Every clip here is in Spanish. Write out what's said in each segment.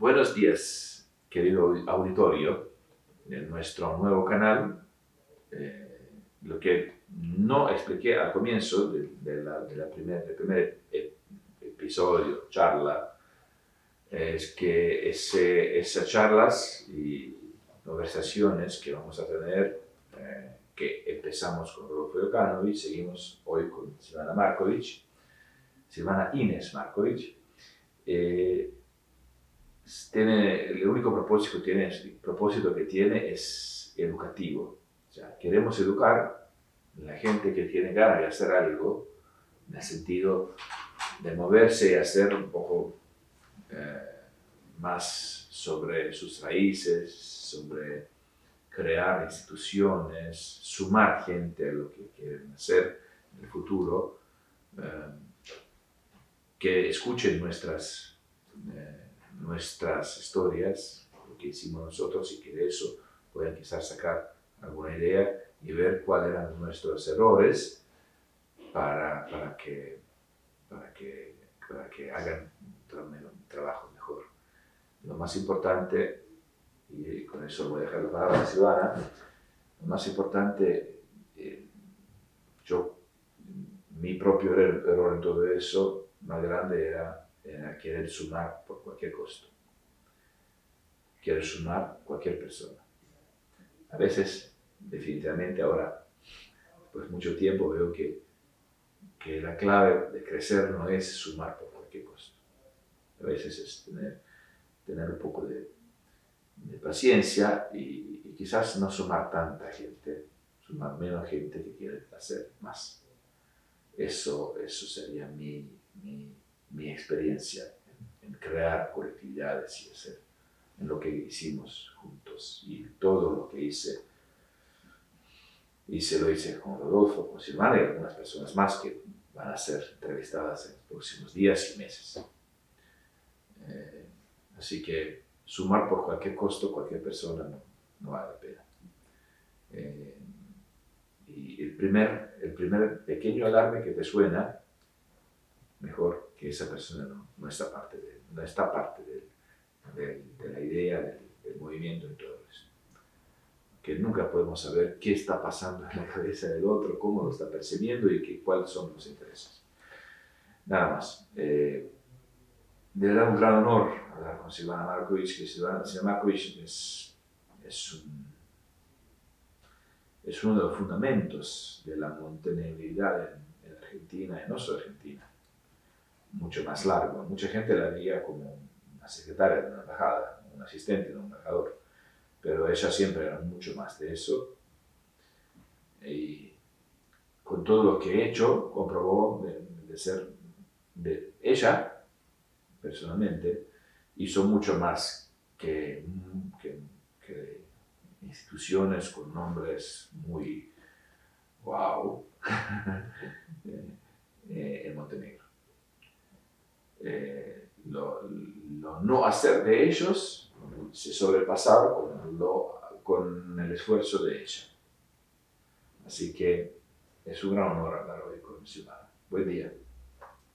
Buenos días, querido auditorio de nuestro nuevo canal. Lo que no expliqué al comienzo del primer episodio, charla, es que esas charlas y conversaciones que vamos a tener, que empezamos con Rodolfo Jokanovic, seguimos hoy con Silvana Markovic, Silvana Inés Markovic. El único propósito que tiene es educativo. O sea, queremos educar a la gente que tiene ganas de hacer algo, en el sentido de moverse y hacer un poco más sobre sus raíces, sobre crear instituciones, sumar gente a lo que quieren hacer en el futuro, que escuchen nuestras historias, lo que hicimos nosotros, y que de eso puedan quizás sacar alguna idea y ver cuáles eran nuestros errores para que hagan un trabajo mejor. Lo más importante, y con eso voy a dejar la palabra a Silvana, lo más importante, mi propio error en todo eso, más grande era querer sumar por cualquier costo. Querer sumar cualquier persona. A veces, definitivamente ahora, después de mucho tiempo, veo que la clave de crecer no es sumar por cualquier costo. A veces es tener un poco de paciencia y quizás no sumar tanta gente, sumar menos gente que quiere hacer más. Eso sería mi experiencia en crear colectividades y hacer en lo que hicimos juntos. Y todo lo que lo hice con Rodolfo, con Silvana y algunas personas más que van a ser entrevistadas en los próximos días y meses. Así que sumar por cualquier costo, cualquier persona no vale la pena. Y el primer pequeño alarme que te suena, mejor que esa persona no está parte de la idea, del movimiento y todo eso. Que nunca podemos saber qué está pasando en la cabeza del otro, cómo lo está percibiendo y cuáles son los intereses. Nada más. De verdad, un gran honor hablar con Silvana Markovic, que Silvana Markovic es uno de los fundamentos de la montenegrinidad en Argentina, y no solo Argentina, mucho más largo. Mucha gente la veía como una secretaria de una embajada, un asistente de un embajador, pero ella siempre era mucho más de eso. Y con todo lo que he hecho, comprobó de ella, personalmente, hizo mucho más que instituciones con nombres muy wow en Montenegro. Lo no hacer de ellos se sobrepasaba con el esfuerzo de ella. Así que es un gran honor hablar hoy con Silvana. Buen día.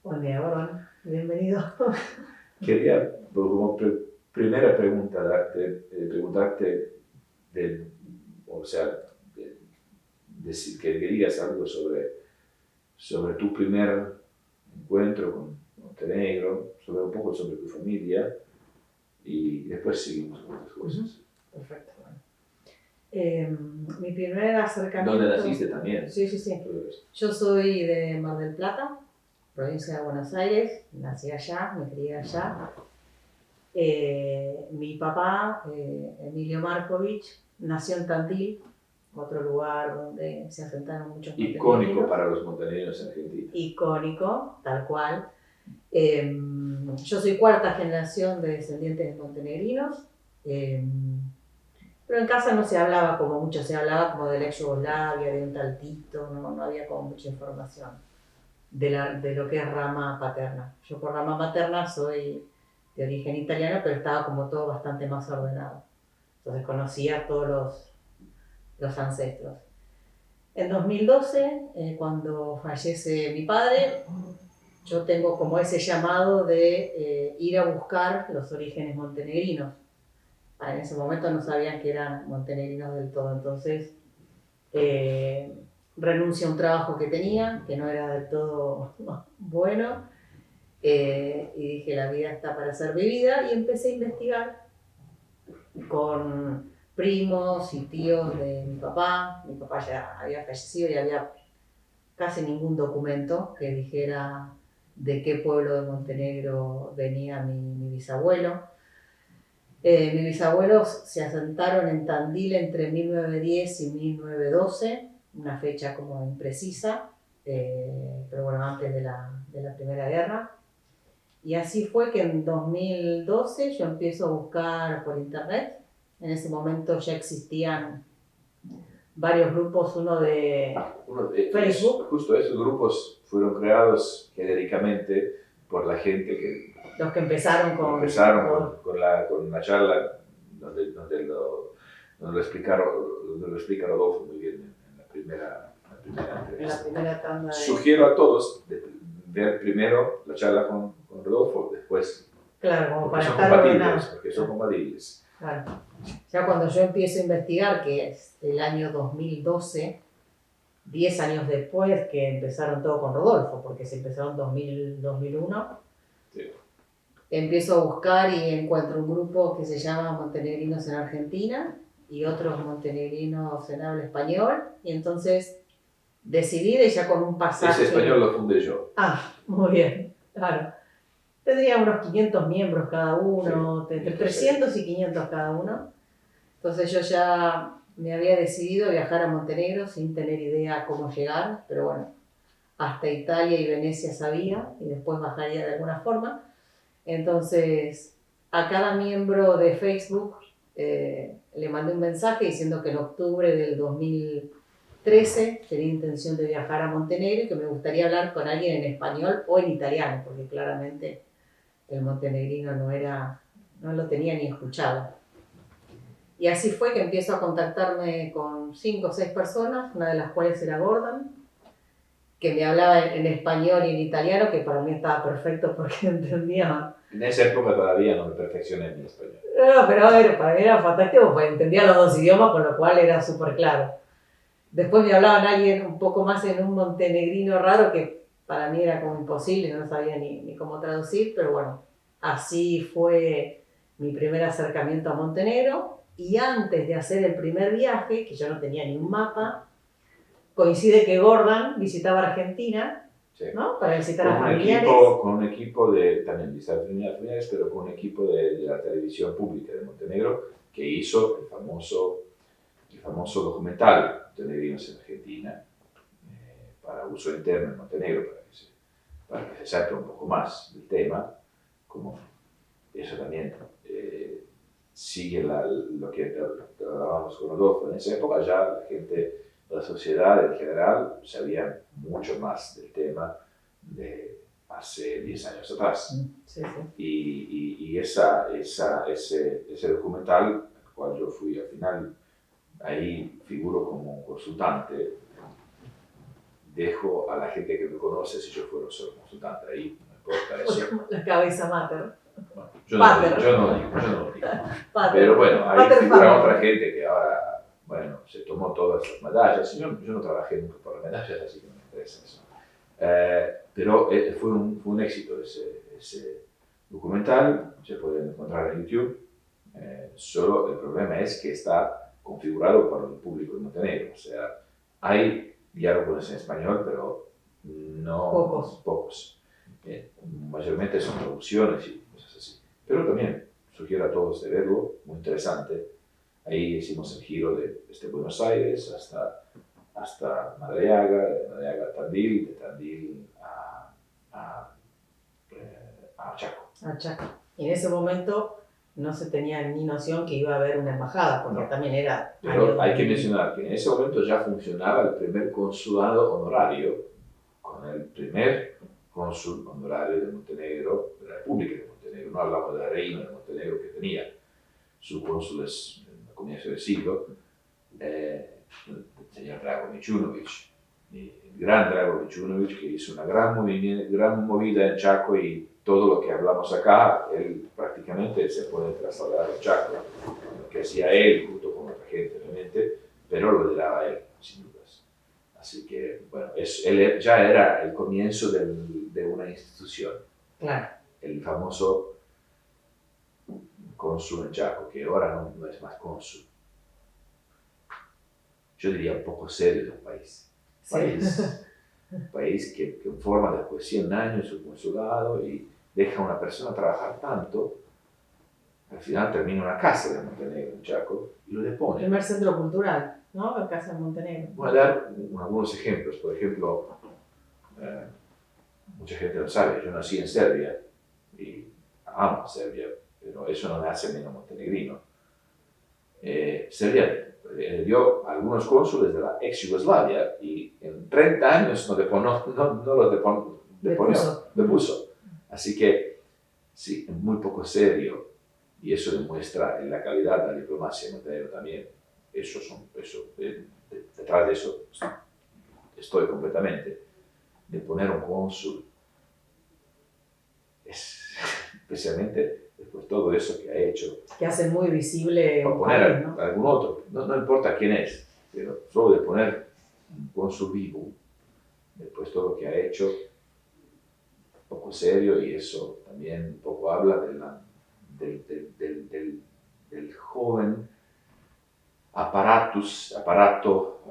Buen día, Barón. Bienvenido. Quería, como primera pregunta, preguntarte, decir que digas algo sobre tu primer encuentro con Montenegro, un poco sobre tu familia, y después seguimos con otras cosas. Perfecto. Mi primer acercamiento... ¿Dónde naciste también? Sí. Yo soy de Mar del Plata, provincia de Buenos Aires, nací allá, me crié allá. Mi papá, Emilio Markovic, nació en Tandil, otro lugar donde se asentaron muchos montenegrinos. Icónico para los montenegrinos en Argentina. Icónico, tal cual. Yo soy cuarta generación de descendientes de montenegrinos, pero en casa no se hablaba como mucho, se hablaba como de la ex Yugoslavia, de un tal Tito, no había como mucha información de lo que es rama paterna. Yo por rama materna soy de origen italiano, pero estaba como todo bastante más ordenado. Entonces conocía a todos los ancestros. En 2012, cuando fallece mi padre, yo tengo como ese llamado de ir a buscar los orígenes montenegrinos. En ese momento no sabían que eran montenegrinos del todo, entonces renuncio a un trabajo que tenía, que no era del todo bueno, y dije, la vida está para ser vivida, y empecé a investigar con primos y tíos de mi papá. Mi papá ya había fallecido y había casi ningún documento que dijera de qué pueblo de Montenegro venía mi bisabuelo. Mis bisabuelos se asentaron en Tandil entre 1910 y 1912, una fecha como imprecisa, pero bueno, antes de la Primera Guerra. Y así fue que en 2012 yo empiezo a buscar por internet. En ese momento ya existían varios grupos, uno de Facebook. Justo esos grupos fueron creados genéricamente por la gente que Los que empezaron con la charla donde lo explica Rodolfo muy bien en la primera entrevista. En la primera tanda de... Sugiero a todos ver primero la charla con Rodolfo, después, claro, como porque para son estar compatibles, ordenado. porque son compatibles. Claro. Ya cuando yo empiezo a investigar, que es el año 2012, 10 años después que empezaron todo con Rodolfo, porque se empezó en 2001, Sí. empiezo a buscar y encuentro un grupo que se llama Montenegrinos en Argentina y otros montenegrinos en habla español, y entonces decidí de ya con un pasaje... Ese español lo fundé yo. Ah, muy bien, claro. Tendría unos 500 miembros cada uno, Sí, entre 300 y 500 cada uno. Entonces yo ya me había decidido viajar a Montenegro sin tener idea cómo llegar, pero bueno, hasta Italia y Venecia sabía, y después bajaría de alguna forma. Entonces, a cada miembro de Facebook le mandé un mensaje diciendo que en octubre del 2013 tenía intención de viajar a Montenegro y que me gustaría hablar con alguien en español o en italiano, porque claramente el montenegrino no lo tenía ni escuchado. Y así fue que empiezo a contactarme con 5 o 6 personas, una de las cuales era Gordon, que me hablaba en español y en italiano, que para mí estaba perfecto porque entendía. En esa época todavía no me perfeccioné en mi español. No, pero a ver, para mí era fantástico porque entendía los dos idiomas, con lo cual era súper claro. Después me hablaban alguien un poco más en un montenegrino raro que para mí era como imposible, no sabía ni cómo traducir, pero bueno, así fue mi primer acercamiento a Montenegro. Y antes de hacer el primer viaje, que yo no tenía ni un mapa, coincide que Gordon visitaba Argentina, Sí. ¿no? Para visitar Con a un familiares. con un equipo de, también visitar familiares, pero con un equipo de la televisión pública de Montenegro que hizo el famoso documental Montenegrinos en Argentina para uso interno en Montenegro, para que se sepa un poco más del tema, como eso también sigue lo que hablábamos con Rodolfo. En esa época ya la gente, la sociedad en general, sabía mucho más del tema de hace 10 años atrás. Sí, sí. Y ese documental, al cual yo fui al final, ahí figuro como consultante, dejo a la gente que me conoce si yo fuera solo consultante, ahí no importa eso. La cabeza mater. Bueno, yo no lo digo. Pero bueno, ahí figura otra gente que ahora, bueno, se tomó todas las medallas. Yo no trabajé nunca por las medallas, así que no me interesa eso. Pero fue un éxito ese documental, se puede encontrar en YouTube. Solo el problema es que está configurado para el público de Montenegro. O sea, hay diálogos en español, pero no pocos. Mayormente son traducciones y cosas así. Pero también sugiero a todos de verlo, muy interesante. Ahí hicimos el giro desde Buenos Aires hasta Madariaga, de Madariaga a Tandil, de Tandil a Chaco. A Chaco. Y en ese momento no se tenía ni noción que iba a haber una embajada, porque también era... Pero hay que mencionar que en ese momento ya funcionaba el primer consulado honorario, con el primer cónsul honorario de Montenegro, de la República de Montenegro. No hablamos de la reina de Montenegro que tenía sus cónsules en el comienzo del siglo, el señor Drago Mićunović. el gran Drago Michunovic, que hizo una gran movida en Chaco, y todo lo que hablamos acá, él prácticamente se puede trasladar a Chaco, lo que hacía él junto con otra gente, obviamente, pero lo lideraba él, sin dudas. Así que, bueno, él ya era el comienzo de una institución. Claro. El famoso cónsul en Chaco, que ahora no es más cónsul. Yo diría un poco serio de un país. Sí. Un país que forma después de 100 años su consulado y deja a una persona trabajar tanto, al final termina una casa de Montenegro en Chaco y lo depone. El primer centro cultural, ¿no? La casa de Montenegro. Voy a dar algunos ejemplos. Por ejemplo, mucha gente no sabe, yo nací en Serbia y amo Serbia, pero eso no me hace menos montenegrino. Serbia dio algunos cónsules de la ex Yugoslavia y en 30 años no los depuso. Así que sí, es muy poco serio, y eso demuestra la calidad de la diplomacia de Montenegro también. Detrás de eso estoy completamente. De poner un cónsul, especialmente después de todo eso que ha hecho. Que hace muy visible. O poner a algún otro, no importa quién es, pero solo de poner un cónsul vivo, después de todo lo que ha hecho, un poco serio, y eso también un poco habla del joven aparato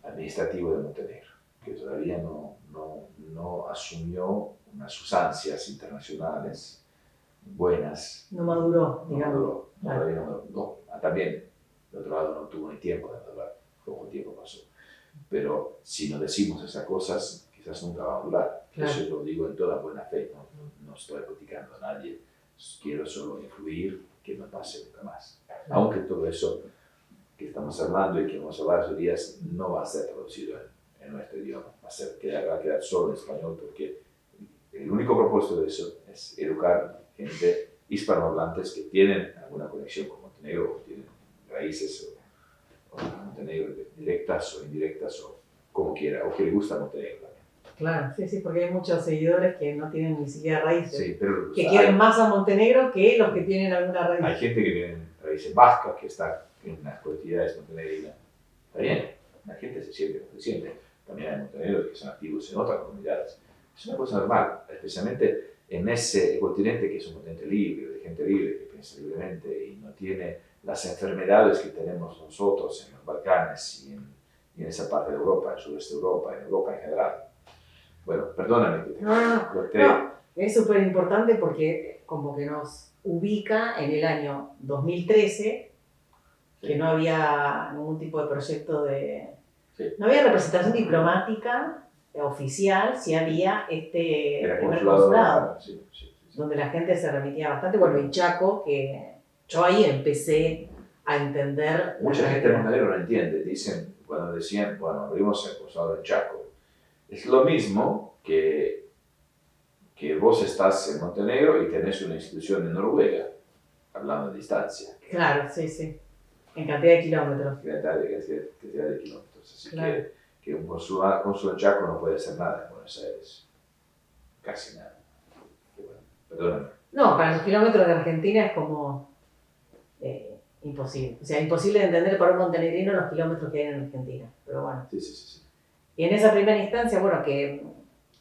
administrativo de Montenegro, que todavía no asumió sus ansias internacionales buenas. No maduró, digamos. También, de otro lado, no tuvo ni tiempo de madurar, poco tiempo pasó. Pero si no decimos esas cosas, quizás nunca va a madurar. Claro. Eso lo digo en toda buena fe, no estoy criticando a nadie, quiero solo influir, que no pase nunca más. Aunque todo eso que estamos hablando y que vamos a hablar esos días no va a ser traducido en nuestro idioma, va a quedar solo en español, porque el único propósito de eso es educar gente hispanohablantes que tienen alguna conexión con Montenegro, o tienen raíces o Montenegro directas o indirectas, o como quiera, o que le gusta Montenegro también. Claro, sí, porque hay muchos seguidores que no tienen ni siquiera raíces, sí, pero, que quieren más a Montenegro que los que tienen alguna raíz. Hay gente que tiene raíces vascas, que está en las colectividades montenegrinas. Está bien, la gente se siente. También hay montenegros que son activos en otras comunidades. Es una cosa normal, especialmente en ese continente que es un continente libre, de gente libre, que piensa libremente y no tiene las enfermedades que tenemos nosotros en los Balcanes y en esa parte de Europa, en sudeste de Europa, en Europa en general. Bueno, perdóname que te corté. No, es súper importante porque como que nos ubica en el año 2013, que no había ningún tipo de proyecto no había representación diplomática oficial, sí había primer consulado, donde la gente se remitía bastante. Bueno, y Chaco, que yo ahí empecé a entender. Mucha gente en Montenegro no entiende, cuando decían, bueno, abrimos el consulado en Chaco, es lo mismo que vos estás en Montenegro y tenés una institución en Noruega, hablando de distancia. Claro, sí. En cantidad de kilómetros. Cantidad de kilómetros. Así claro. que un cónsul en Chaco no puede hacer nada en Buenos Aires. Casi nada. Bueno, perdóname. No, para los kilómetros de Argentina es como imposible. O sea, imposible de entender para un montenegrino los kilómetros que hay en Argentina. Pero bueno. Sí. Y en esa primera instancia, bueno, que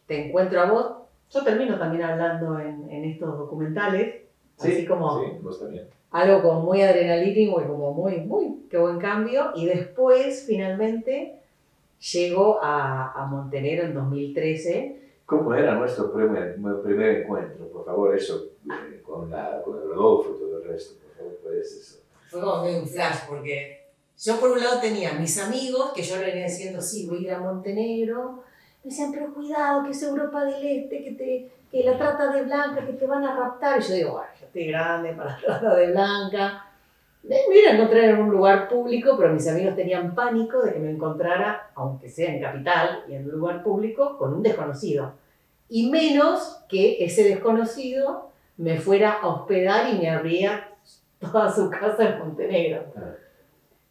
te encuentro a vos, yo termino también hablando en estos documentales. Sí, así como. Sí, vos también. Algo como muy adrenalítico y como muy, qué buen cambio. Y después, finalmente, llego a Montenegro en 2013. ¿Cómo era nuestro primer encuentro? Por favor, eso, con el Rodolfo y todo el resto, por favor, pues eso. Fue como un flash, porque yo por un lado tenía mis amigos, que yo le venía diciendo, sí, voy a ir a Montenegro. Me decían, pero cuidado, que es Europa del Este, que la trata de blanca, que te van a raptar. Y yo digo, bueno, yo estoy grande para la trata de blanca. Me iba a encontrar en un lugar público, pero mis amigos tenían pánico de que me encontrara, aunque sea en capital y en un lugar público, con un desconocido. Y menos que ese desconocido me fuera a hospedar y me abría toda su casa en Montenegro.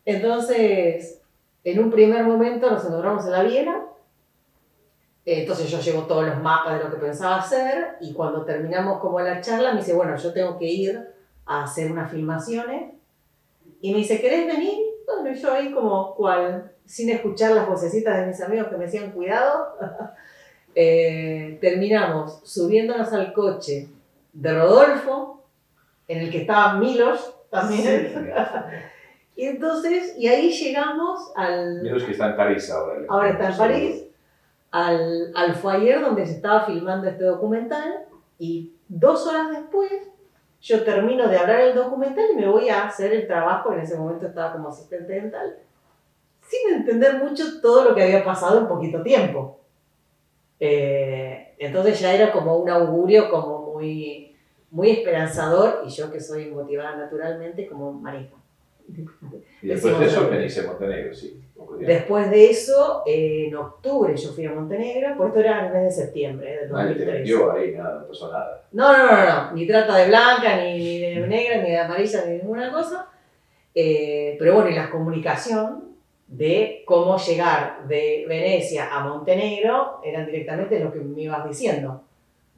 Entonces, En un primer momento nos encontramos en la Viena, entonces yo llevo todos los mapas de lo que pensaba hacer y cuando terminamos como la charla me dice, bueno, yo tengo que ir a hacer unas filmaciones y me dice, ¿querés venir? Bueno, yo ahí como cual, sin escuchar las vocecitas de mis amigos que me decían cuidado, terminamos subiéndonos al coche de Rodolfo, en el que estaba Milos también. Sí. Y entonces, y ahí llegamos al... Milos que está en París ahora. Ahora está en París, al foyer donde se estaba filmando este documental y 2 horas después yo termino de hablar el documental y me voy a hacer el trabajo, en ese momento estaba como asistente dental, sin entender mucho todo lo que había pasado en poquito tiempo. Entonces ya era como un augurio como muy, muy esperanzador y yo que soy motivada naturalmente como marija. Y después de eso venís a Montenegro, sí. Después de eso, en octubre yo fui a Montenegro, pues esto era en el mes de septiembre del Nadie te 2013. vendió ahí, nada, no pasó nada. No, ni trata de blanca, ni de negra, ni de amarilla, ni ninguna cosa. Pero bueno, y la comunicación de cómo llegar de Venecia a Montenegro eran directamente lo que me ibas diciendo.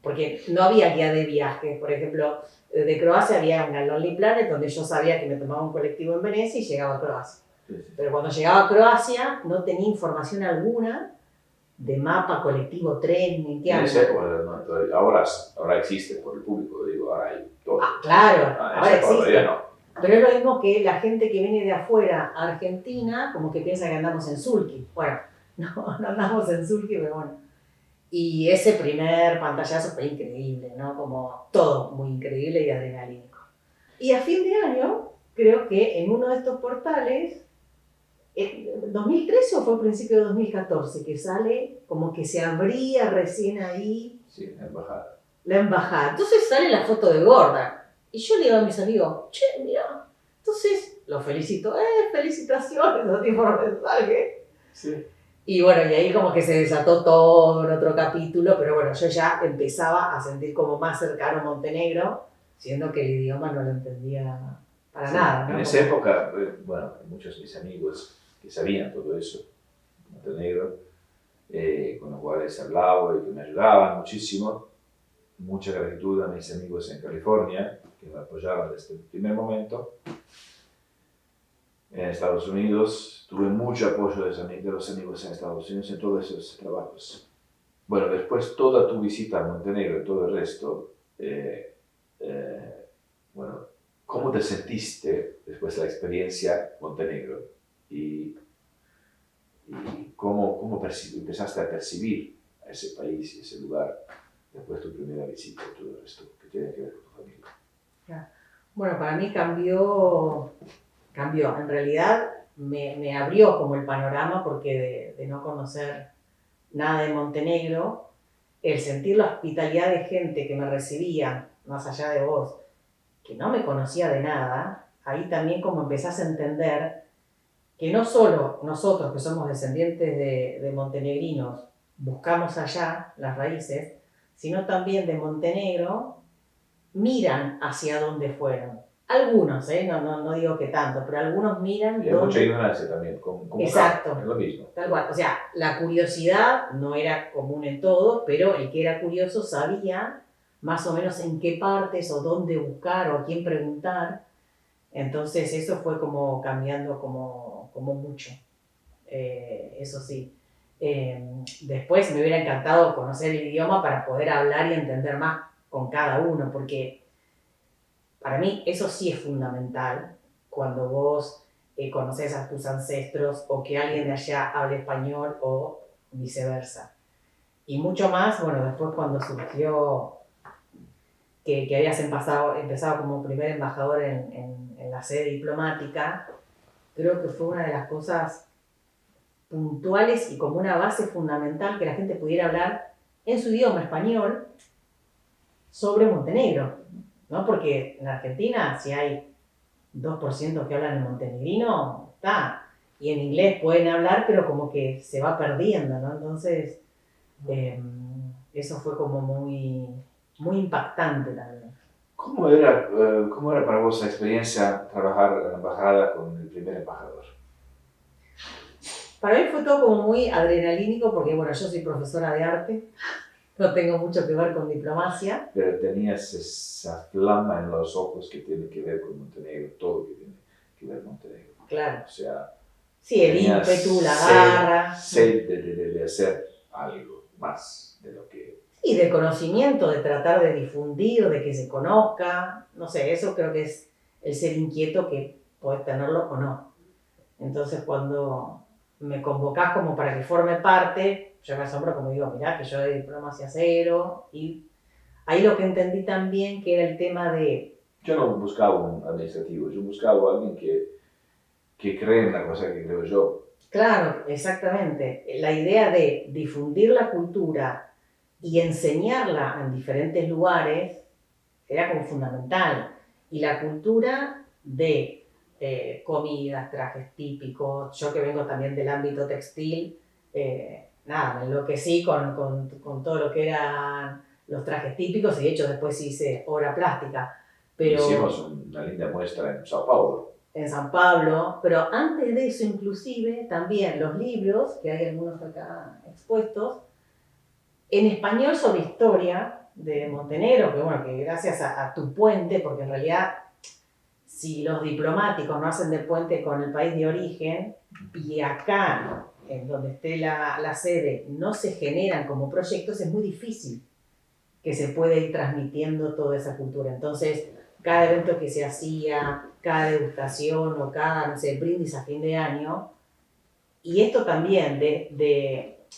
Porque no había guía de viajes. Por ejemplo, de Croacia había una Lonely Planet donde yo sabía que me tomaba un colectivo en Venecia y llegaba a Croacia. Sí. Pero cuando llegaba a Croacia no tenía información alguna de mapa, colectivo, tren, ni qué algo. Ahora existe por el público, digo, ahora hay todo. Claro, ahora existe. No. Pero es lo mismo que la gente que viene de afuera a Argentina, como que piensa que andamos en sulky. Bueno, no andamos en sulky, pero bueno. Y ese primer pantallazo fue increíble, ¿no? Como todo muy increíble y adrenalínico. Y a fin de año, creo que en uno de estos portales, ¿2013 o fue a principio de 2014? Que sale como que se abría recién ahí. Sí, la embajada. La embajada. Entonces sale la foto de Gordon. Y yo le digo a mis amigos, che, mira. Entonces los felicito, felicitaciones, no tipo de mensaje. Sí. Y bueno, y ahí como que se desató todo en otro capítulo, pero bueno, yo ya empezaba a sentir como más cercano Montenegro, siendo que el idioma no lo entendía para nada, ¿no? En esa época, bueno, muchos de mis amigos que sabían todo eso, Montenegro, con los cuales hablaba y que me ayudaban muchísimo. Mucha gratitud a mis amigos en California, que me apoyaban desde el primer momento. En Estados Unidos tuve mucho apoyo de los amigos en Estados Unidos en todos esos trabajos. Bueno, después toda tu visita a Montenegro y todo el resto, bueno, ¿cómo te sentiste después de la experiencia Montenegro? Y cómo empezaste a percibir a ese país y ese lugar después de tu primera visita y todo el resto que tiene que ver con tu familia? Bueno, para mí cambió. En realidad me abrió como el panorama porque de no conocer nada de Montenegro, el sentir la hospitalidad de gente que me recibía, más allá de vos, que no me conocía de nada, ahí también como empezás a entender que no solo nosotros que somos descendientes de montenegrinos buscamos allá las raíces, sino también de Montenegro miran hacia dónde fueron. Algunos, no digo que tanto, pero algunos miran. Y hay mucha ignorancia también. Exacto. Es lo mismo. Tal cual. O sea, la curiosidad no era común en todos, pero el que era curioso sabía más o menos en qué partes o dónde buscar o a quién preguntar. Entonces eso fue como cambiando como mucho. Eso sí. Después me hubiera encantado conocer el idioma para poder hablar y entender más con cada uno, porque para mí eso sí es fundamental cuando vos conoces a tus ancestros o que alguien de allá hable español o viceversa. Y mucho más, bueno, después cuando surgió que habías empezado como primer embajador en la sede diplomática, creo que fue una de las cosas puntuales y como una base fundamental que la gente pudiera hablar en su idioma español sobre Montenegro, ¿no? Porque en Argentina, si hay 2% que hablan en montenegrino, está. Y en inglés pueden hablar, pero como que se va perdiendo, ¿no? Entonces, eso fue como muy, muy impactante también. ¿Cómo era para vos la experiencia trabajar en la embajada con el primer embajador? Para mí fue todo como muy adrenalínico porque, bueno, yo soy profesora de arte, no tengo mucho que ver con diplomacia. Pero tenías esa flama en los ojos que tiene que ver con Montenegro, todo que tiene que ver con Montenegro. Claro. O sea, Sí, el tenías ímpetu, la garra. sed de hacer algo más de lo que... Y de conocimiento, de tratar de difundir, de que se conozca. No sé, eso creo que es el ser inquieto que podés tenerlo o no. Entonces, cuando me convocás como para que forme parte, yo me asombro como digo, mirá, que yo de diplomacia cero. Y ahí lo que entendí también que era el tema de... Yo no buscaba un administrativo, yo buscaba a alguien que cree en la cosa que creo yo. Claro, exactamente. La idea de difundir la cultura y enseñarla en diferentes lugares era como fundamental. Y la cultura de comidas, trajes típicos, yo que vengo también del ámbito textil, nada, me enloquecí con todo lo que eran los trajes típicos y de hecho después hice obra plástica. Pero Hicimos una linda muestra en Sao Paulo. en San Pablo, pero antes de eso inclusive también los libros, que hay algunos acá expuestos, en español sobre historia de Montenegro, que bueno, que gracias a tu puente, porque en realidad si los diplomáticos no hacen de puente con el país de origen y acá, en donde esté la sede, no se generan como proyectos, es muy difícil que se pueda ir transmitiendo toda esa cultura. Entonces, cada evento que se hacía, cada degustación o cada, no sé, brindis a fin de año, y esto también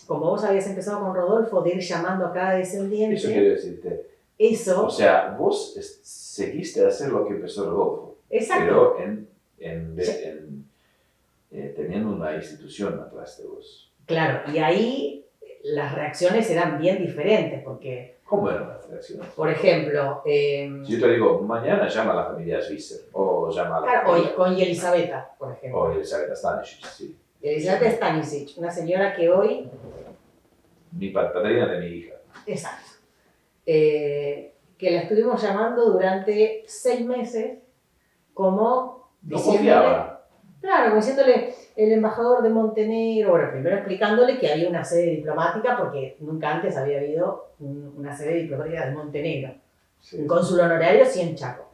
como vos habías empezado con Rodolfo, de ir llamando a cada descendiente. Eso quiero decirte. Eso. O sea, vos seguiste a hacer lo que empezó Rodolfo. Exacto. Pero teniendo una institución atrás de vos. Claro, y ahí las reacciones eran bien diferentes, porque... ¿Cómo eran las reacciones? Por ejemplo... si yo te digo, mañana llama a la familia Swisser, o llama a la claro, familia... hoy con Elisabetta, por ejemplo. O Elisabetta Stanisic, sí. Elisabetta Stanisic, una señora que hoy... Mi padrina de mi hija. Exacto. Que la estuvimos llamando durante 6 meses como... No confiaba. Claro, como diciéndole el embajador de Montenegro, bueno, primero explicándole que había una sede diplomática, porque nunca antes había habido una sede diplomática de Montenegro. Sí. Un cónsul honorario sí en Chaco.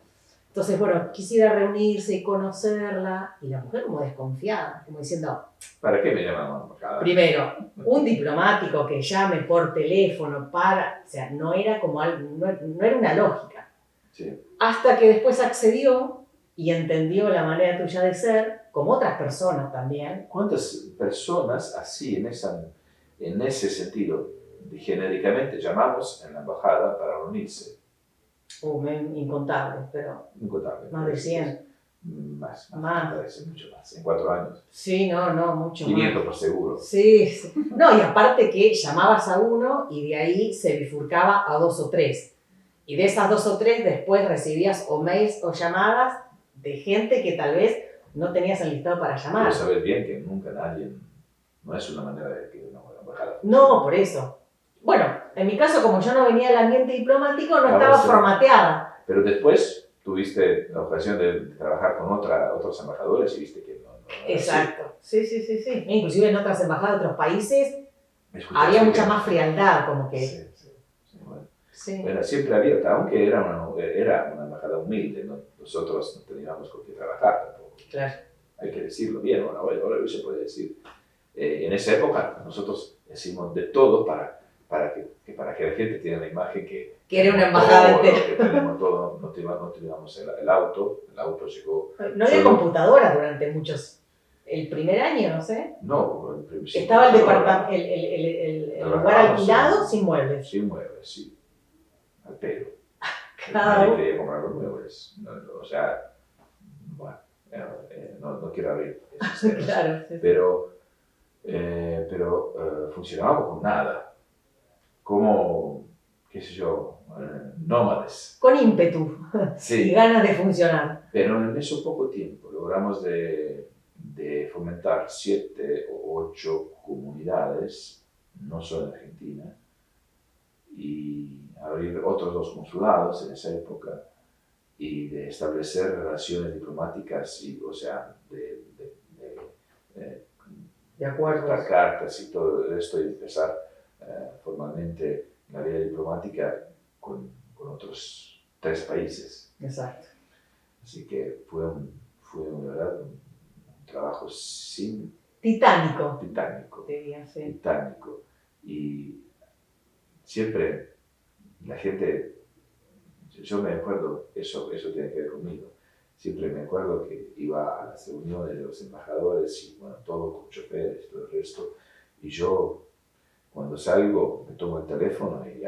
Entonces, bueno, quisiera reunirse y conocerla, y la mujer como desconfiada, como diciendo... ¿Para qué me llaman embajada? Primero, un diplomático que llame por teléfono para... O sea, no era como algo, no era una lógica. Sí. Hasta que después accedió y entendió la manera tuya de ser, como otras personas también. ¿Cuántas personas así, en ese sentido, genéricamente llamamos en la embajada para reunirse? Incontables, pero... Incontables. Más de 100. Más. Parece mucho más. En 4 años. Sí, no, mucho 500 más. por seguro. Sí. No, y aparte que llamabas a uno y de ahí se bifurcaba a 2 o 3. Y de esas 2 o 3 después recibías o mails o llamadas de gente que tal vez no tenías enlistado para llamar. Pero sabes bien que nunca nadie, no es una manera de que una embajada. No, por eso. Bueno, en mi caso, como yo no venía del ambiente diplomático, no estaba formateada. Pero después tuviste la ocasión de trabajar con otros embajadores y viste que no. Exacto. Sí. Inclusive en otras embajadas de otros países había mucha más frialdad, como que... Sí, bueno. Sí. Era siempre abierta, aunque era una embajada humilde, ¿no? Nosotros no teníamos con qué trabajar tampoco. Claro. Hay que decirlo bien, ahora se puede decir. En esa época nosotros hicimos de todo para que la gente tenga la imagen que era una embajada entera. Que tenemos todo, no teníamos el auto llegó. No había computadoras durante muchos. El primer año, no sé. No, estaba el departamento, el lugar alquilado sin muebles. Sin muebles, sí. Al pelo. Nadie quería comprar los muebles. O sea, bueno, no quiero abrir esos temas. Claro, sí. Pero funcionábamos con nada. Como, qué sé yo, nómades. Con ímpetu y ganas de funcionar. Pero en eso poco tiempo logramos de fomentar 7 o 8 comunidades, no solo en Argentina, y abrir otros 2 consulados en esa época, y de establecer relaciones diplomáticas, o sea, De acuerdo. dar cartas y todo esto y empezar formalmente la vida diplomática con otros 3 países. Exacto. Así que fue de verdad un trabajo Titánico. titánico. Sí. Titánico. Y siempre la gente, yo me acuerdo, eso tiene que ver conmigo, siempre me acuerdo que iba a las reuniones de los embajadores y bueno, todo con choferes y todo el resto, y yo cuando salgo me tomo el teléfono y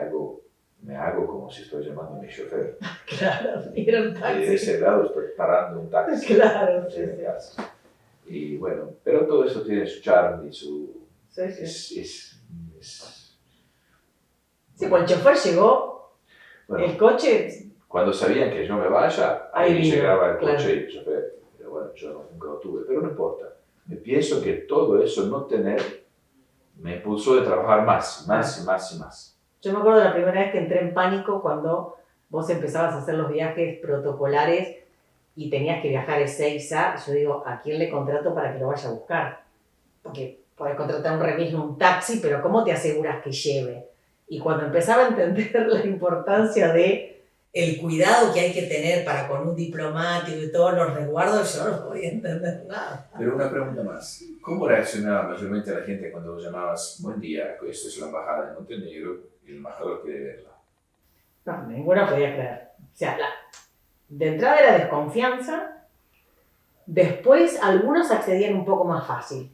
me hago como si estoy llamando a mi chofer. Claro, era un Y taxi. de ese lado estoy parando un taxi. Claro, sí, En mi casa. Y bueno, pero todo eso tiene su charme y su... Sí. Es Sí, pues el chofer llegó, bueno, el coche. cuando sabían que yo me vaya, Ahí ahí vino, llegaba el claro. coche y el chofer. Pero bueno, yo nunca lo tuve, pero no importa. Me pienso que todo eso no tener me impulsó de trabajar más. Yo me acuerdo de la primera vez que entré en pánico cuando vos empezabas a hacer los viajes protocolares y tenías que viajar a Ezeiza. Yo digo, ¿a quién le contrato para que lo vaya a buscar? Porque podés contratar un remis, un taxi, pero ¿cómo te aseguras que lleve? Y cuando empezaba a entender la importancia de el cuidado que hay que tener para con un diplomático y todos los resguardos, yo no podía entender nada. Pero una pregunta más. ¿Cómo reaccionaba mayormente la gente cuando vos llamabas, buen día, esto es la embajada de Montenegro y el embajador quiere verla? No, ninguna podía creer. O sea, de entrada era desconfianza, después algunos accedían un poco más fácil,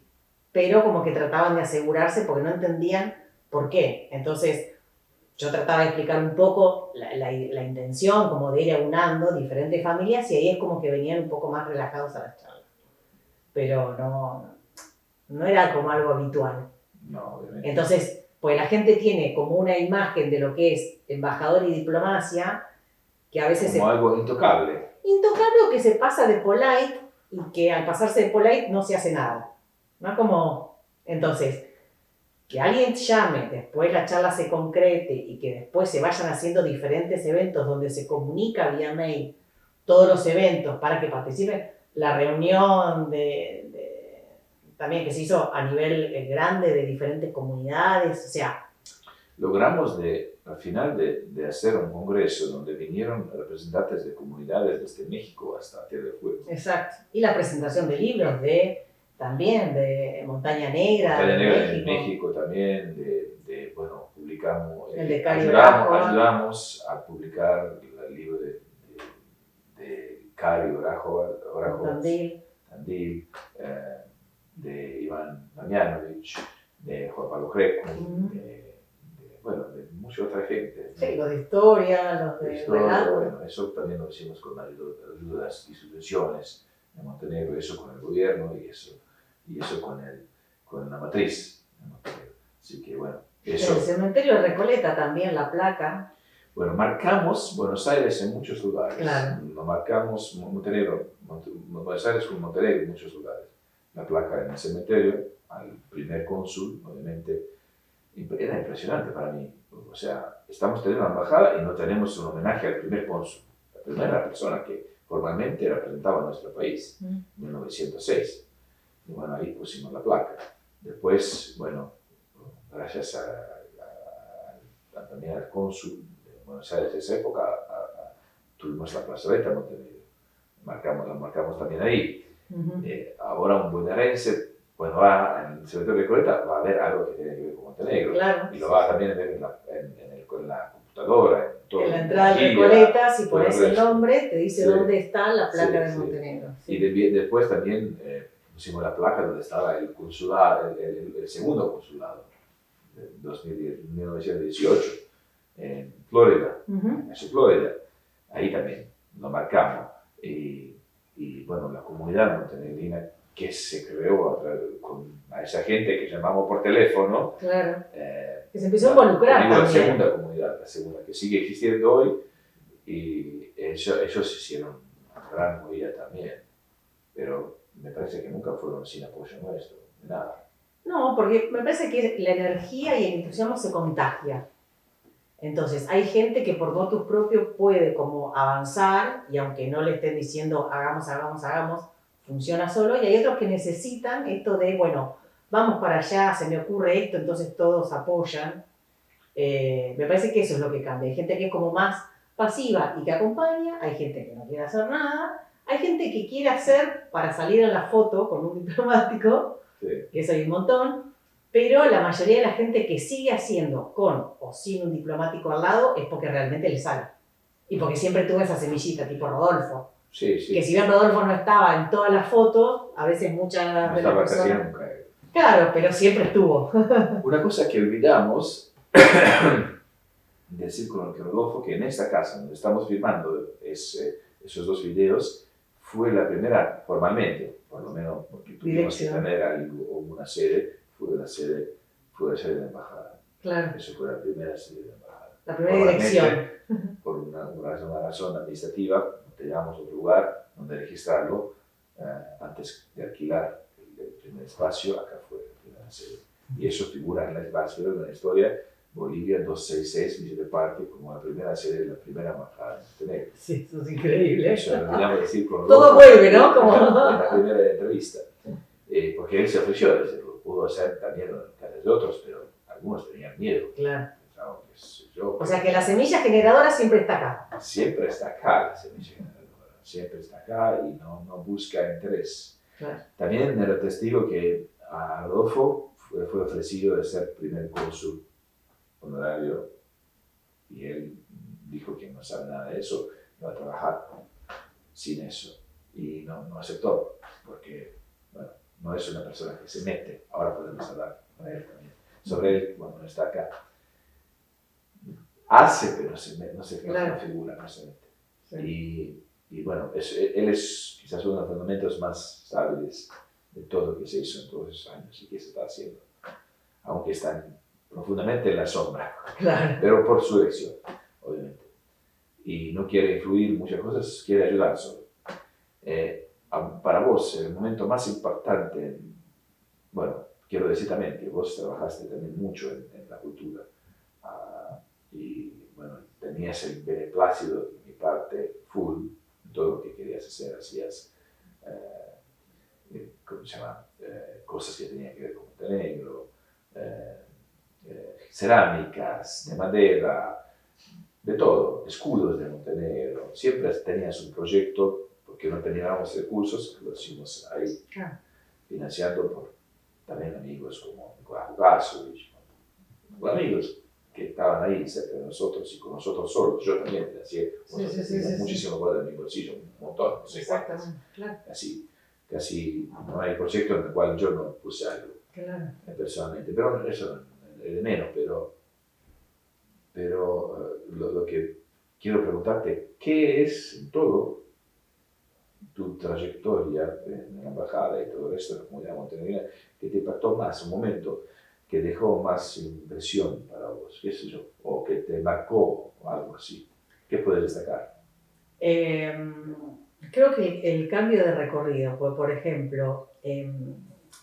pero como que trataban de asegurarse porque no entendían por qué. Entonces, yo trataba de explicar un poco la intención, como de ir aunando diferentes familias, y ahí es como que venían un poco más relajados a las charlas. Pero no era como algo habitual. No, obviamente. Entonces, pues la gente tiene como una imagen de lo que es embajador y diplomacia, que a veces como algo intocable. Intocable o que se pasa de polite y que al pasarse de polite no se hace nada. ¿No? Como, entonces, que alguien llame, después la charla se concrete y que después se vayan haciendo diferentes eventos donde se comunica vía mail todos los eventos para que participen. La reunión también que se hizo a nivel grande de diferentes comunidades, o sea. Logramos al final de hacer un congreso donde vinieron representantes de comunidades desde México hasta Tierra del Fuego. Exacto. Y la presentación de libros también de Montaña Negra. Montaña Negra en México también, bueno, publicamos, el de ayudamos a publicar el libro de Cari Orajo, Tandil, de Iván Damjanovic, de Juan Pablo Greco, de mucha otra gente. Sí, los de historia, los de relato. Bueno, eso también lo hicimos con ayuda de las instituciones de Montenegro, eso con el gobierno y eso con la matriz de Montenegro. Así que bueno, eso. El cementerio de Recoleta también, la placa. Bueno, marcamos Buenos Aires en muchos lugares. Claro. Marcamos Montenegro, Buenos Aires con Montenegro en muchos lugares. La placa en el cementerio, al primer cónsul, obviamente, era impresionante para mí. O sea, estamos teniendo una embajada y no tenemos un homenaje al primer cónsul, la primera persona que formalmente representaba a nuestro país, en 1906. Y bueno, ahí pusimos la placa. Después, bueno, gracias también al cónsul de Buenos Aires de esa época, tuvimos la plazoleta Montenegro. La marcamos también ahí. Ahora un bonaerense, cuando va en el cementerio de Recoleta, va a ver algo que tiene que ver con Montenegro. Claro. Y lo va a también a ver en la computadora. En la entrada de Recoleta, si pones el nombre, te dice dónde está la placa de Montenegro. Sí. Y después también pusimos la placa donde estaba el consulado, el segundo consulado, de 1918, en Florida, en Florida. Ahí también lo marcamos. Y bueno, la comunidad montenegrina que se creó a esa gente que llamamos por teléfono. Claro. Que se empezó a involucrar también. La segunda comunidad, la segunda, que sigue existiendo hoy, y ellos hicieron una gran movida también, pero me parece que nunca fueron sin apoyo nuestro, de nada. No, porque me parece que la energía y el entusiasmo se contagia. Entonces, hay gente que por motus propio puede como avanzar y aunque no le estén diciendo hagamos, funciona solo, y hay otros que necesitan esto de, bueno, vamos para allá, se me ocurre esto, entonces todos apoyan. Me parece que eso es lo que cambia. Hay gente que es como más pasiva y que acompaña, hay gente que no quiere hacer nada, hay gente que quiere hacer para salir en la foto con un diplomático, Sí. que eso hay un montón, pero la mayoría de la gente que sigue haciendo con o sin un diplomático al lado es porque realmente le sale. Y porque siempre tuve esa semillita, tipo Rodolfo. Sí, sí. Que si bien Rodolfo no estaba en todas las fotos, a veces muchas No de las estaba casi personas... nunca. Claro, pero siempre estuvo. Una cosa que olvidamos decir con el Rodolfo, que en esta casa donde estamos filmando esos dos videos, fue la primera, formalmente, por lo menos porque tuvimos que tener algo, una sede, fue la sede de la embajada. Claro. Eso fue la primera sede de la embajada. La primera dirección. Por una razón administrativa, teníamos otro lugar donde registrarlo antes de alquilar el primer espacio, acá fue la primera sede. Y eso figura en la base de la historia. Bolivia 266, Villa del Parque, como la primera sede de la primera embajada en Montenegro. Sí, eso es increíble. Eso lo teníamos que decir con todo vuelve, ¿no? Como... en la primera entrevista. Porque él se ofreció, lo pudo hacer también en casos de otros, pero algunos tenían miedo. Claro. Pensaban que yo, o sea que la semilla generadora siempre está acá. Siempre está acá la semilla generadora, siempre está acá y no busca interés. Claro. También era testigo que a Rodolfo fue ofrecido de ser primer cónsul honorario y él dijo que no sabe nada de eso, no va a trabajar sin eso y no aceptó porque bueno, no es una persona que se mete. Ahora podemos hablar con él también sobre él cuando no está acá. Hace, pero no se claro. Figura, no se mete. Sí. Y bueno, él es quizás uno de los fundamentos más estables de todo lo que se hizo en todos esos años y que se está haciendo, aunque están profundamente en la sombra, claro. Pero por su elección, obviamente. Y no quiere influir en muchas cosas, quiere ayudar solo. Para vos, el momento más importante, bueno, quiero decir también que vos trabajaste también mucho en la cultura y bueno, tenías el beneplácito de mi parte full en todo lo que querías hacer, hacías ¿cómo se llama? Cosas que tenían que ver con Montenegro, cerámicas de madera, de todo, escudos de Montenegro. Siempre tenías un proyecto, porque no teníamos recursos, lo hicimos ahí, financiando por también amigos como Nicolás Ugasovic, amigos que estaban ahí cerca de nosotros y con nosotros solos. Yo también financié muchísimo más de mi bolsillo, un montón, no sé cuántas. Claro. Casi no hay proyecto en el cual yo no puse algo personalmente, pero eso es de menos, pero lo que quiero preguntarte, ¿qué es en todo tu trayectoria en la embajada y todo el resto de la comunidad montenegrina que te impactó más, un momento que dejó más impresión para vos, qué sé yo, o que te marcó o algo así? ¿Qué puedes destacar? Creo que el cambio de recorrido, pues, por ejemplo,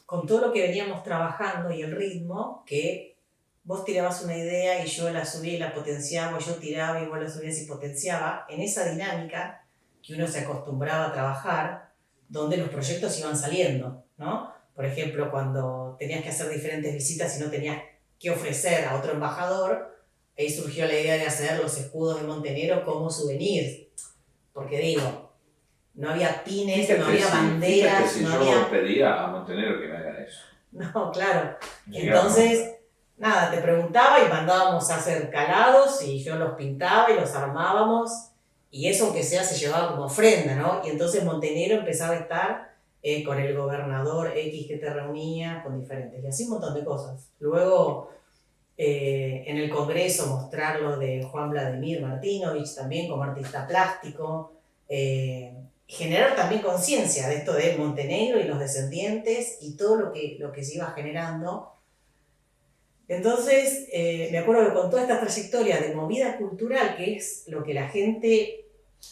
con todo lo que veníamos trabajando y el ritmo, que vos tirabas una idea y yo la subía y la potenciaba, yo tiraba y vos la subías y potenciaba, en esa dinámica que uno se acostumbraba a trabajar, donde los proyectos iban saliendo, ¿no? Por ejemplo, cuando tenías que hacer diferentes visitas y no tenías que ofrecer a otro embajador, ahí surgió la idea de hacer los escudos de Montenegro como souvenir, porque digo, no había pines, no había banderas. Si no yo había... pedía a Montenegro que me hagan eso. No, claro. Entonces, nada, te preguntaba y mandábamos a hacer calados y yo los pintaba y los armábamos y eso aunque sea se llevaba como ofrenda, ¿no? Y entonces Montenegro empezaba a estar con el gobernador X que te reunía, con diferentes, y así un montón de cosas. Luego, en el Congreso mostrar lo de Juan Vladimir Martinovich también como artista plástico, generar también conciencia de esto de Montenegro y los descendientes y todo lo que se iba generando. Entonces, me acuerdo que con toda esta trayectoria de movida cultural, que es lo que la gente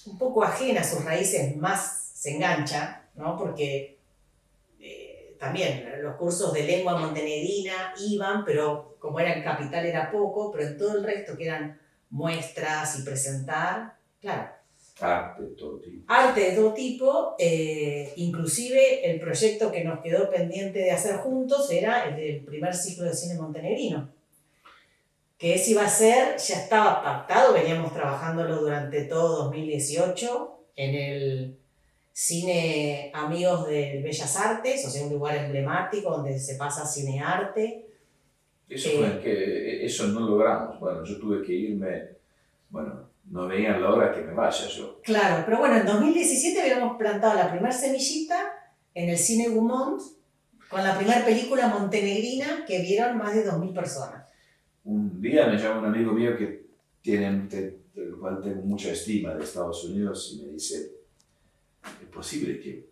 un poco ajena a sus raíces más se engancha, ¿no? Porque también los cursos de lengua montenegrina iban, pero como era en capital era poco, pero en todo el resto que eran muestras y presentar, claro. Arte de todo tipo. Arte de todo tipo, inclusive el proyecto que nos quedó pendiente de hacer juntos era el del primer ciclo de cine montenegrino, que ese iba a ser, ya estaba pactado, veníamos trabajándolo durante todo 2018 en el Cine Amigos de Bellas Artes, o sea, un lugar emblemático donde se pasa cinearte. Eso no logramos. Bueno, yo tuve que irme, bueno, no veían la hora que me vaya yo. Claro, pero bueno, en 2017 habíamos plantado la primera semillita en el Cine Gumont con la primera película montenegrina que vieron más de 2.000 personas. Un día me llama un amigo mío del cual tengo mucha estima de Estados Unidos y me dice, ¿es posible que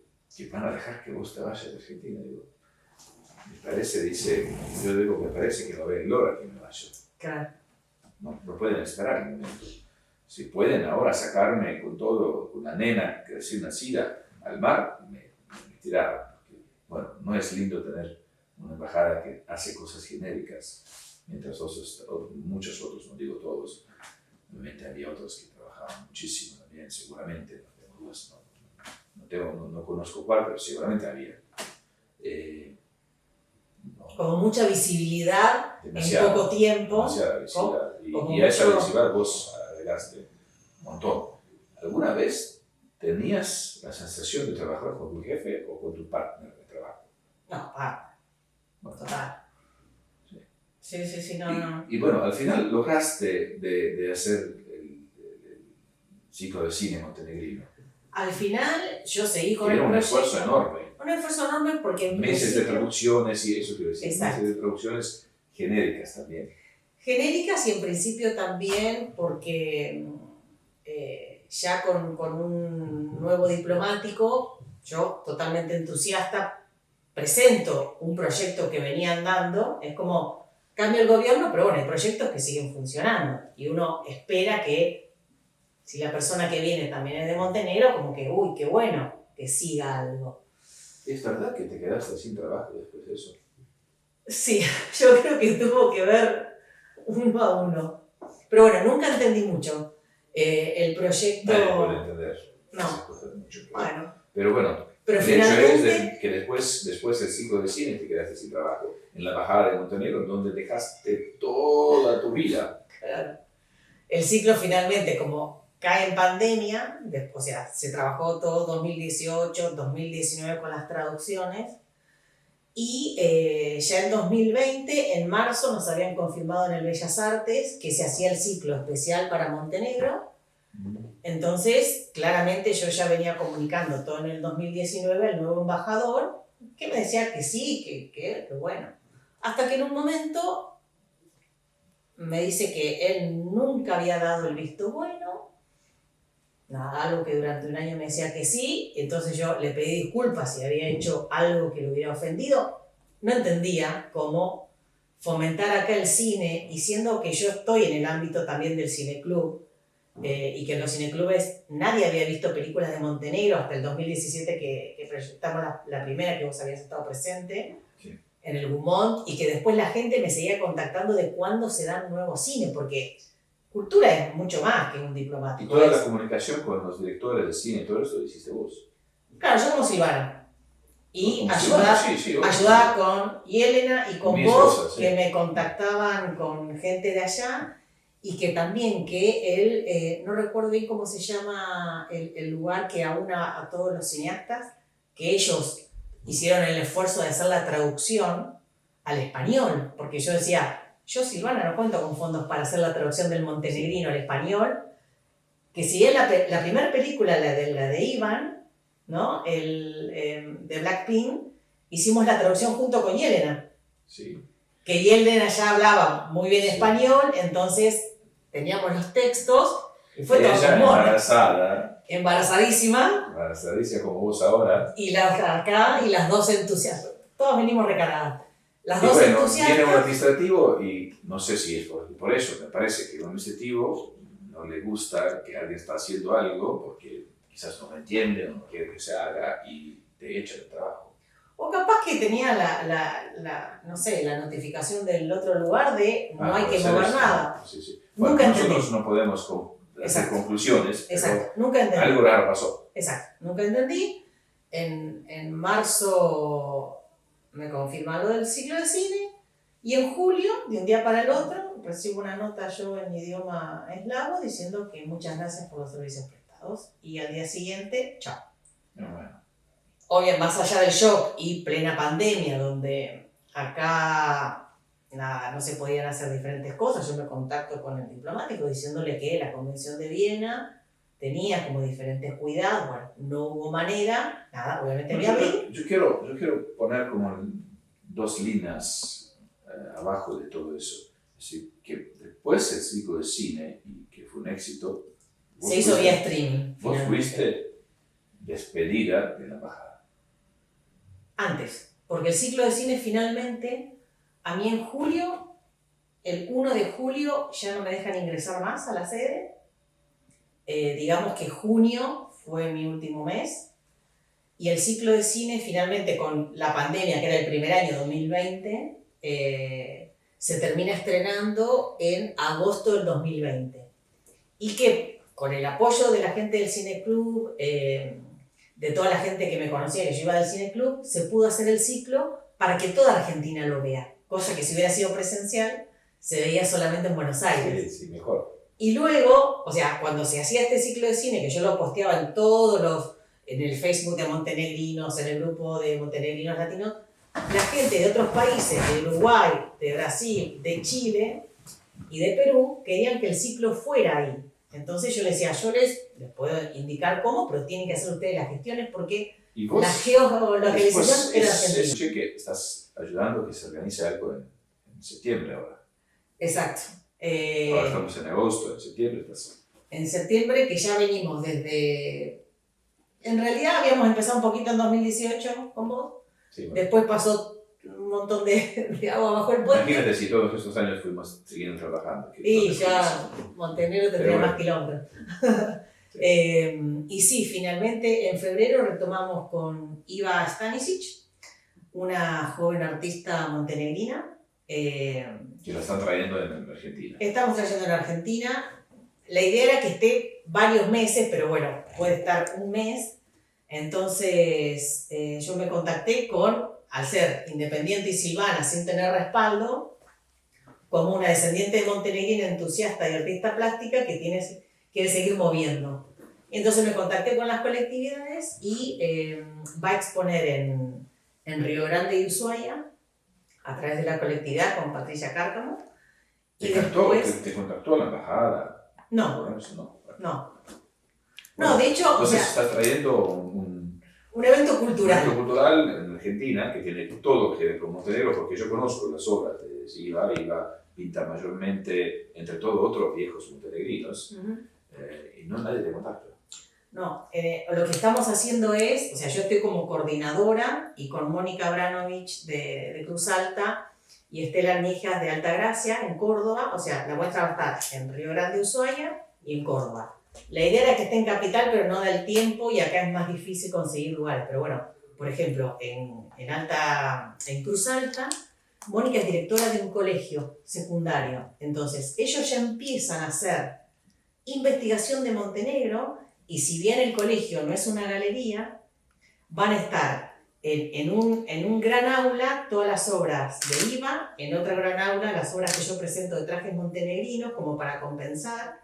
van a dejar que vos te vayas de Argentina? Digo, me parece, dice, yo digo, me parece que no ven la hora que me vaya. Claro. No pueden esperar un momento. Si pueden ahora sacarme con todo, con la nena recién nacida al mar, me tiraron. Porque, bueno, no es lindo tener una embajada que hace cosas genéricas, mientras muchos otros, no digo todos, obviamente había otros que trabajaban muchísimo también, seguramente, no tengo dudas, no conozco cuál, pero seguramente había. Como mucha visibilidad en poco tiempo. Demasiada visibilidad. Y a esa visibilidad vos agregaste un montón. ¿Alguna vez tenías la sensación de trabajar con tu jefe o con tu partner de trabajo? No, partner. Bueno, total. Sí, no. Y bueno, al final lograste de hacer el ciclo de cine montenegrino. Al final yo seguí con el proyecto. Era un esfuerzo enorme. Un esfuerzo enorme porque... Meses de traducciones y eso quiero decir. Exacto. Meses de traducciones genéricas también. Genéricas y en principio también porque ya con un nuevo diplomático, yo totalmente entusiasta, presento un proyecto que venían dando, es como cambia el gobierno, pero bueno, hay proyectos que siguen funcionando y uno espera que si la persona que viene también es de Montenegro, como que, uy, qué bueno, que siga algo. ¿Es verdad que te quedaste sin trabajo después de eso? Sí, yo creo que tuvo que ver uno a uno. Pero bueno, nunca entendí mucho el proyecto. Nadie puede entender. No. Mucho, pero bueno. Pero el finalmente... hecho es que después del ciclo de cine te quedaste sin trabajo en la embajada de Montenegro, donde dejaste toda tu vida. Claro. El ciclo finalmente, como cae en pandemia, o sea, se trabajó todo 2018, 2019 con las traducciones, y ya en 2020, en marzo, nos habían confirmado en el Bellas Artes que se hacía el ciclo especial para Montenegro. Entonces, claramente yo ya venía comunicando todo en el 2019 al nuevo embajador, que me decía que sí, que bueno. Hasta que en un momento me dice que él nunca había dado el visto bueno, nada, algo que durante un año me decía que sí, entonces yo le pedí disculpas si había hecho algo que lo hubiera ofendido. No entendía cómo fomentar acá el cine, y siendo que yo estoy en el ámbito también del cineclub, y que en los cineclubes nadie había visto películas de Montenegro hasta el 2017 que proyectamos la primera que vos habías estado presente, sí, en el Gumont, y que después la gente me seguía contactando de cuándo se dan nuevos cines, porque cultura es mucho más que un diplomático. Y toda la comunicación con los directores de cine, todo eso lo hiciste vos. Claro, yo como Silvana. Y ayudaba con Yelena y con vos, que me contactaban con gente de allá, y que también que él, no recuerdo bien cómo se llama el lugar que aúna a todos los cineastas, que ellos hicieron el esfuerzo de hacer la traducción al español, porque yo decía, yo Silvana no cuento con fondos para hacer la traducción del montenegrino al español, que si es la primera película, la de Iván, ¿no? De Blackpink, hicimos la traducción junto con Yelena. Sí. Que Yelena ya hablaba muy bien español, entonces teníamos los textos y fue todo embarazada. Embarazadísima como vos ahora. Y acá, y las dos entusiastas. Todos venimos recargadas. Las y dos bueno, entusiastas. Viene un administrativo y no sé si es por eso, me parece que un administrativo no le gusta que alguien está haciendo algo porque quizás no lo entiende o no quiere que se haga y te echa del trabajo. O capaz que tenía no sé, la notificación del otro lugar de no hay que mover nada. Sí. Bueno, nosotros no podemos hacer conclusiones, pero Exacto. Nunca entendí. algo raro pasó. Exacto. Nunca entendí. En marzo me confirmaron lo del ciclo de cine y en julio, de un día para el otro, recibo una nota yo en idioma eslavo diciendo que muchas gracias por los servicios prestados y al día siguiente, chao. Bueno. Obviamente, más allá del shock y plena pandemia, donde acá nada, no se podían hacer diferentes cosas, yo me contacto con el diplomático diciéndole que la Convención de Viena tenía como diferentes cuidados, bueno, no hubo manera, nada, obviamente me abrí. Yo quiero poner como dos líneas abajo de todo eso. Es decir, que después del ciclo de cine, y que fue un éxito, Se hizo vía streaming. Vos fuiste despedida de la embajada. Antes, porque el ciclo de cine finalmente, a mí en julio, el 1 de julio ya no me dejan ingresar más a la sede. Digamos que junio fue mi último mes. Y el ciclo de cine finalmente con la pandemia, que era el primer año 2020, se termina estrenando en agosto del 2020. Y que con el apoyo de la gente del Cineclub, de toda la gente que me conocía, que yo iba del Cineclub, se pudo hacer el ciclo para que toda Argentina lo vea. Cosa que si hubiera sido presencial, se veía solamente en Buenos Aires. Sí, mejor. Y luego, o sea, cuando se hacía este ciclo de cine, que yo lo posteaba en el Facebook de montenegrinos, en el grupo de montenegrinos latinos, la gente de otros países, de Uruguay, de Brasil, de Chile y de Perú, querían que el ciclo fuera ahí. Entonces yo les decía, yo les puedo indicar cómo, pero tienen que hacer ustedes las gestiones porque vos, la geolocalización era argentina. Escuché que estás ayudando a que se organice algo en septiembre ahora. Exacto. Ahora estamos en agosto, en septiembre estás. En septiembre, que ya venimos desde... En realidad habíamos empezado un poquito en 2018 con vos. Sí, bueno. Después pasó un montón de agua bajo el puente. Imagínate si todos estos años fuimos siguiendo trabajando. Y ya Montenegro tendría más kilómetros. Sí. Y sí, finalmente en febrero retomamos con Iva Stanisic, una joven artista montenegrina. Que la están trayendo en Argentina. Estamos trayendo en Argentina. La idea era que esté varios meses, pero bueno, puede estar un mes. Entonces yo me contacté al ser independiente y silvana, sin tener respaldo, como una descendiente de montenegrina entusiasta y artista plástica que quiere seguir moviendo. Entonces me contacté con las colectividades y va a exponer en Río Grande y Ushuaia, a través de la colectividad con Patricia Cárcamo. ¿Te contactó la embajada? No. Bueno, no, de hecho... Entonces estás trayendo un evento cultural. Un evento cultural en Argentina que tiene todo que ver con Montenegro, porque yo conozco las obras de Iva. Iva pinta mayormente, entre todo, otros viejos montenegrinos, y no nadie te contacta. No, lo que estamos haciendo es, o sea, yo estoy como coordinadora y con Mónica Abranovich de Cruz Alta y Estela Armijas de Altagracia en Córdoba, o sea, la muestra va a estar en Río Grande, Ushuaia y en Córdoba. La idea era que esté en Capital, pero no da el tiempo y acá es más difícil conseguir lugares. Pero bueno, por ejemplo, en Cruz Alta, Mónica es directora de un colegio secundario. Entonces, ellos ya empiezan a hacer investigación de Montenegro. Y si bien el colegio no es una galería, van a estar en un gran aula todas las obras de Iva, en otra gran aula las obras que yo presento de trajes montenegrinos como para compensar.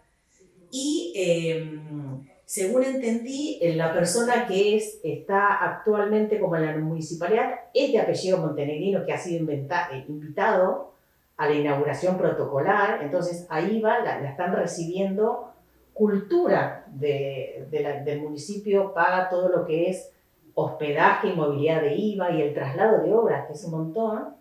Y según entendí, la persona que está actualmente como en la municipalidad es de apellido montenegrino, que ha sido invitado a la inauguración protocolar. Entonces a Iva la están recibiendo. Cultura del municipio paga todo lo que es hospedaje y movilidad de IVA y el traslado de obras, que es un montón.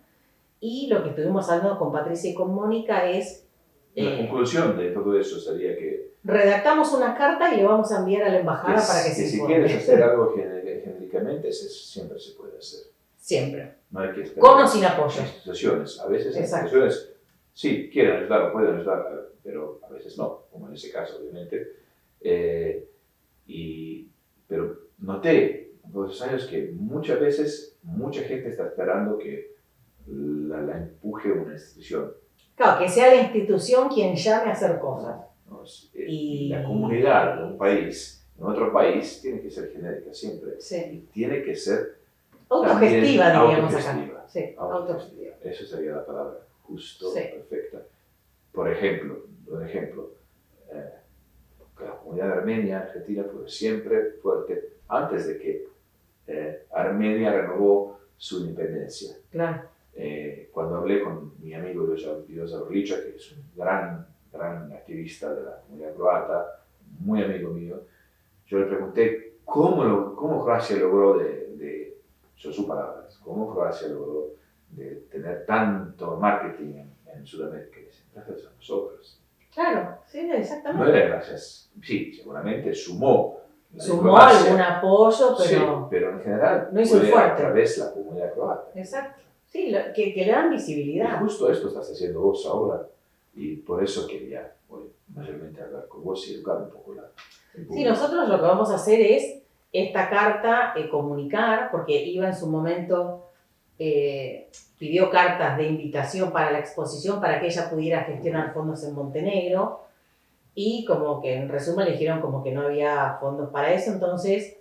Y lo que estuvimos hablando con Patricia y con Mónica es... La conclusión de todo eso sería que... Redactamos una carta y le vamos a enviar a la embajada para que se informe. Si quieres hacer algo genéricamente, siempre se puede hacer. Siempre. No hay que esperar. Con o sin apoyo. Instituciones. A veces instituciones sí quieren ayudar o pueden ayudar, pero a veces no, como en ese caso, obviamente. Pero noté en todos esos años que muchas veces mucha gente está esperando que la empuje una institución. Claro, que sea la institución quien llame a hacer cosas. ¿no? Y La comunidad de un país, en otro país, tiene que ser genérica siempre. sí. Y tiene que ser Autogestiva, también diríamos autogestiva. acá. Sí, autogestiva. Eso sería la palabra justo, Sí. perfecta. Por ejemplo, la comunidad armenia argentina fue siempre fuerte antes de que Armenia renovó su independencia. Claro. Cuando hablé con mi amigo Joza Orlicha, que es un gran activista de la comunidad croata, muy amigo mío, yo le pregunté cómo Croacia logró son sus palabras, cómo Croacia logró de tener tanto marketing en Sudamérica. Gracias a nosotros. Claro, sí, No exactamente. era gracias, sí, seguramente sumó la Sumó diplomacia, algún apoyo, sí, pero pero en general no hizo el fue fuerte. a través de la comunidad croata. Exacto. Sí, que le dan Y visibilidad. justo esto estás haciendo vos ahora, y por eso quería hoy mayormente hablar con vos y educar un poco Sí, nosotros lo que vamos a hacer es esta carta comunicar, porque Iva en su momento pidió cartas de invitación para la exposición para que ella pudiera gestionar fondos en Montenegro, y como que en resumen le dijeron como que no había fondos para eso, entonces,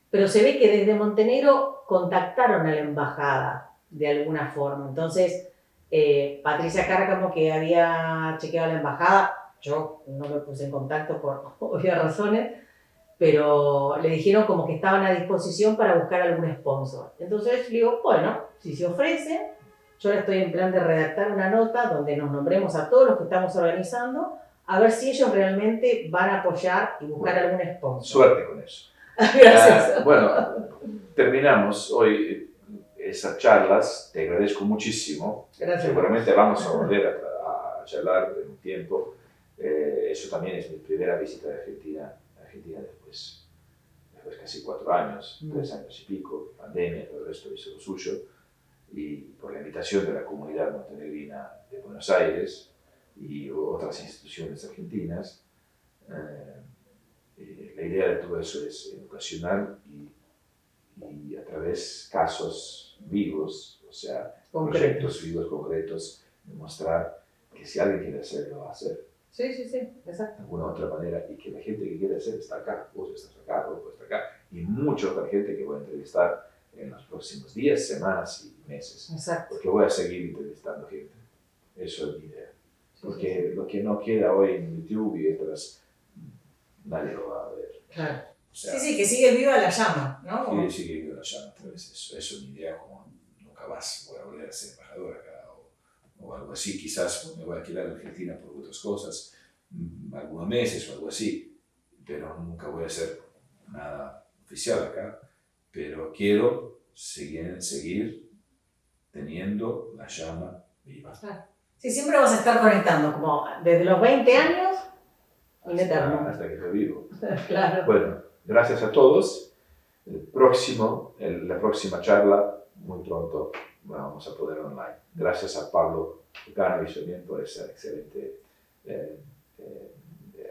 pero se ve que desde Montenegro contactaron a la embajada de alguna forma. Entonces, Patricia Cárcamo, que había chequeado la embajada, yo no me puse en contacto por obvias razones, pero le dijeron como que estaban a disposición para buscar algún sponsor. Entonces le digo, bueno, si se ofrecen, yo ahora estoy en plan de redactar una nota donde nos nombremos a todos los que estamos organizando, a ver si ellos realmente van a apoyar y buscar algún sponsor. Suerte con eso. Gracias. Bueno, terminamos hoy esas charlas. Te agradezco muchísimo. Gracias. Seguramente vamos a volver a charlar en un tiempo. Eso también es mi primera visita de Argentina después casi 4 años, 3 años y pico, pandemia, todo el resto hizo lo suyo. Y por la invitación de la comunidad montenegrina de Buenos Aires y otras instituciones argentinas, la idea de todo eso es educacional y a través de casos vivos, o sea, proyectos vivos, concretos, demostrar que si alguien quiere hacer, lo va a hacer. Sí, exacto. De alguna u otra manera, y que la gente que quiere hacer está acá, vos estás acá, vos estás acá, y mucha otra gente que voy a entrevistar en los próximos días, semanas y meses. Exacto. Porque voy a seguir entrevistando gente. Eso es mi idea. Porque lo que no queda hoy en YouTube y otras, nadie lo va a ver. Claro. O sea, que sigue viva la llama, ¿no? Sigue viva la llama a través de eso. Eso es mi idea, como nunca más voy a volver a ser embajador acá o algo así. Quizás me voy a quedar en Argentina por otras cosas, algunos meses o algo así, pero nunca voy a hacer nada oficial acá. Pero quiero seguir teniendo la llama viva. Claro. Sí, siempre vas a estar conectando, como desde los 20 años en eterno. Hasta que yo vivo. Claro. Bueno, gracias a todos. La próxima charla, muy pronto, vamos a poner online. Gracias a Pablo Tucanovic también por ese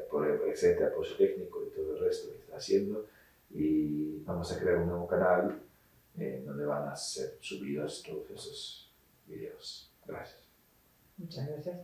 por el excelente apoyo técnico y todo el resto que está haciendo. Y vamos a crear un nuevo canal donde van a ser subidos todos esos videos. Gracias. Muchas gracias.